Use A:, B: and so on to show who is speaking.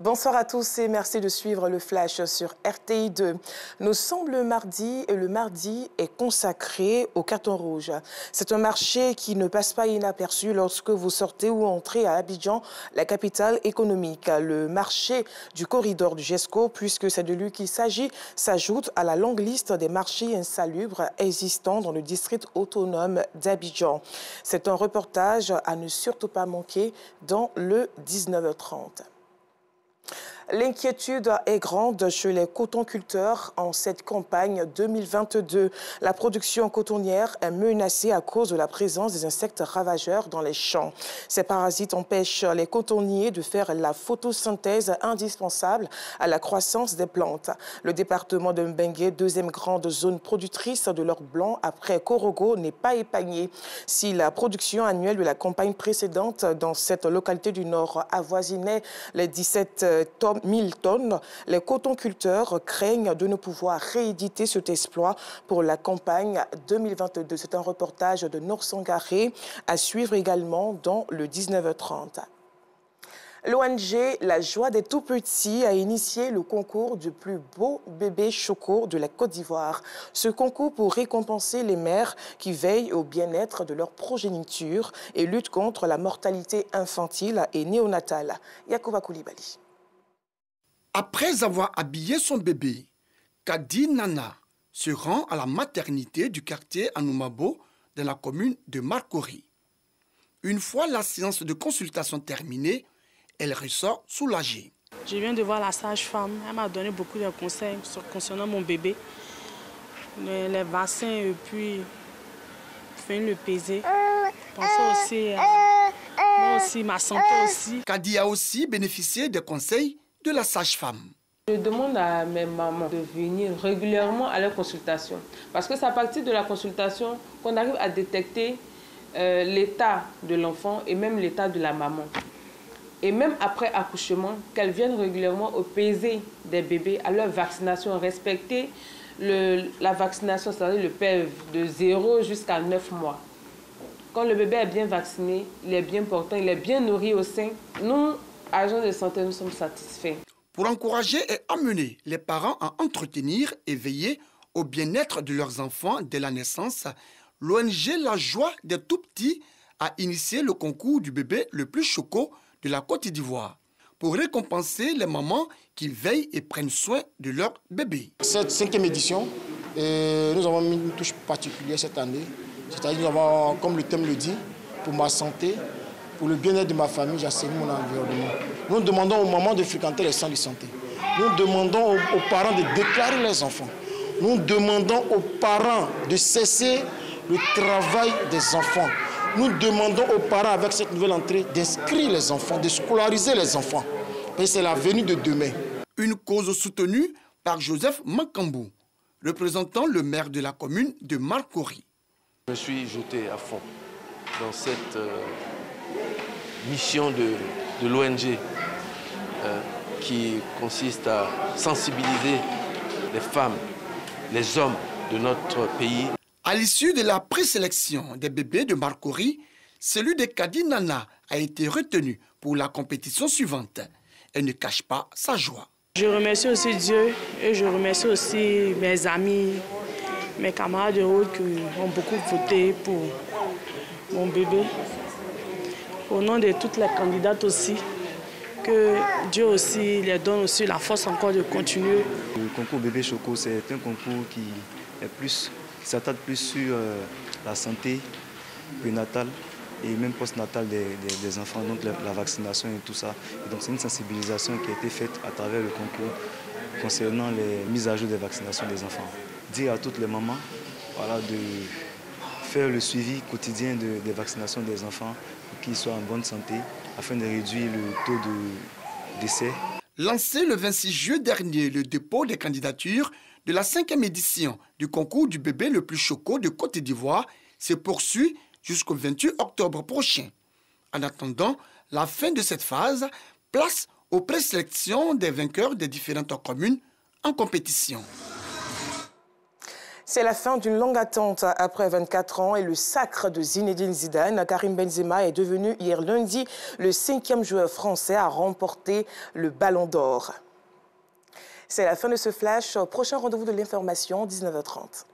A: Bonsoir à tous et merci de suivre le Flash sur RTI 2. Nous sommes le mardi et le mardi est consacré au carton rouge. C'est un marché qui ne passe pas inaperçu lorsque vous sortez ou entrez à Abidjan, la capitale économique. Le marché du corridor du GESCO, puisque c'est de lui qu'il s'agit, s'ajoute à la longue liste des marchés insalubres existants dans le district autonome d'Abidjan. C'est un reportage à ne surtout pas manquer dans le 19h30. L'inquiétude est grande chez les cotonculteurs en cette campagne 2022. La production cotonnière est menacée à cause de la présence des insectes ravageurs dans les champs. Ces parasites empêchent les cotonniers de faire la photosynthèse indispensable à la croissance des plantes. Le département de Mbengue, deuxième grande zone productrice de l'or blanc après Korogo, n'est pas épargné. Si la production annuelle de la campagne précédente dans cette localité du Nord avoisinait les 17 000 tonnes, les cotonculteurs craignent de ne pouvoir rééditer cet exploit pour la campagne 2022. C'est un reportage de Nour Sangaré à suivre également dans le 19h30. L'ONG La Joie des Tout-Petits a initié le concours du plus beau bébé choco de la Côte d'Ivoire. Ce concours pour récompenser les mères qui veillent au bien-être de leur progéniture et luttent contre la mortalité infantile et néonatale. Yacouba Koulibaly.
B: Après avoir habillé son bébé, Kadi Nana se rend à la maternité du quartier Anoumabo dans la commune de Marcory. Une fois la séance de consultation terminée, elle ressort soulagée.
C: Je viens de voir la sage-femme. Elle m'a donné beaucoup de conseils concernant mon bébé. Les vaccins et puis faire le peser. Pensez aussi à moi aussi, ma santé aussi.
B: Kadi a aussi bénéficié des conseils de la sage-femme.
D: Je demande à mes mamans de venir régulièrement à leur consultation. Parce que c'est à partir de la consultation qu'on arrive à détecter l'état de l'enfant et même l'état de la maman. Et même après accouchement, qu'elles viennent régulièrement au pesé des bébés, à leur vaccination, respecter la vaccination, c'est-à-dire le PEV, de 0 jusqu'à 9 mois. Quand le bébé est bien vacciné, il est bien portant, il est bien nourri au sein, nous, agents de santé, nous sommes satisfaits.
B: Pour encourager et amener les parents à entretenir et veiller au bien-être de leurs enfants dès la naissance, l'ONG La Joie des Tout-Petits a initié le concours du bébé le plus choco de la Côte d'Ivoire pour récompenser les mamans qui veillent et prennent soin de leur bébé.
E: Cette 5e édition, nous avons mis une touche particulière cette année. C'est-à-dire nous avons, comme le thème le dit, pour ma santé, pour le bien-être de ma famille, j'assainis mon environnement. Nous demandons aux mamans de fréquenter les centres de santé. Nous demandons aux parents de déclarer les enfants. Nous demandons aux parents de cesser le travail des enfants. Nous demandons aux parents, avec cette nouvelle entrée, d'inscrire les enfants, de scolariser les enfants. Et c'est l'avenir de demain.
B: Une cause soutenue par Joseph Mankambou, représentant le maire de la commune de Marcory.
F: Je me suis jeté à fond dans cette mission de l'ONG qui consiste à sensibiliser les femmes, les hommes de notre pays.
B: À l'issue de la présélection des bébés de Marcory, celui de Kadi Nana a été retenu pour la compétition suivante. Elle ne cache pas sa joie.
C: Je remercie aussi Dieu et je remercie aussi mes amis, mes camarades de route qui ont beaucoup voté pour mon bébé. Au nom de toutes les candidates aussi, que Dieu aussi les donne aussi la force encore de continuer.
G: Le concours bébé choco, c'est un concours qui s'attarde plus sur la santé prénatale et même postnatale des enfants, donc la vaccination et tout ça. Et donc c'est une sensibilisation qui a été faite à travers le concours concernant les mises à jour des vaccinations des enfants. Dire à toutes les mamans de faire le suivi quotidien des vaccinations des enfants pour qu'ils soient en bonne santé afin de réduire le taux de décès.
B: Lancé le 26 juillet dernier, le dépôt des candidatures de la 5e édition du concours du bébé le plus choco de Côte d'Ivoire se poursuit jusqu'au 28 octobre prochain. En attendant la fin de cette phase, place aux présélections des vainqueurs des différentes communes en compétition.
A: C'est la fin d'une longue attente après 24 ans et le sacre de Zinedine Zidane. Karim Benzema est devenu hier lundi le 5e joueur français à remporter le Ballon d'Or. C'est la fin de ce flash. Prochain rendez-vous de l'information, 19h30.